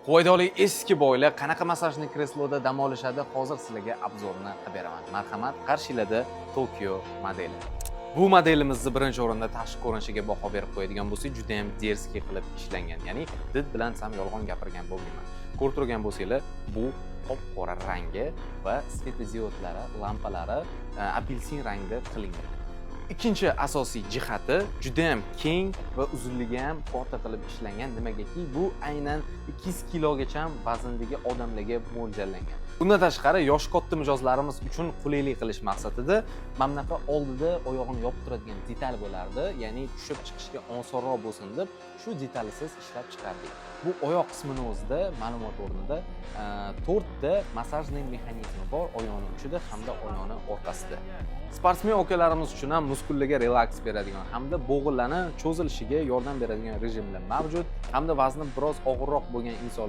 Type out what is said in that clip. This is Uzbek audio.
Qo'ydoli eski boylar qanaqa massajli kresloda dam olishadi? Hozir sizlarga obzorni qilib beraman. Marhamat, qarshilarda Tokyo modeli. Bu modelimizni birinchi o'rinda tashqi ko'rinishiga baho berib qo'yadigan bo'lsak, juda ham derskiy qilib ishlangan. Ya'ni did bilan sam yolg'on gapirgan bo'lmayman. Ko'rib turgan bo'lsanglar, bu qop-qora rangi va svetodiodlari, lampalari apelsin rangda qilingan. Ikkinchi asosiy jihati juda ham keng va uzunligi ham katta qilib ishlangan. Nimagaki, bu aynan 200 kilogacha vazndagi odamlarga mo'ljallangan. Bundan tashqari, yosh katta mijozlarimiz uchun qulaylik qilish maqsadida mana bunaqa oldida oyog'ini yopib turadigan detal bo'lardi. Ya'ni tushib chiqishga osonroq bo'lsin deb shu detalsiz ishlab chiqardik. Bu oyoq qismini o'zida ma'lumot o'rnida 4 ta massajning mexanizmi bor oyoqning uchida hamda oyoqning orqasida. Sportsmen okalarimiz uchun ham muskullarga relaks beradigan hamda bo'g'inlarni cho'zilishiga yordam beradigan rejimlar mavjud. Hamda vazni biroz og'irroq bo'lgan inson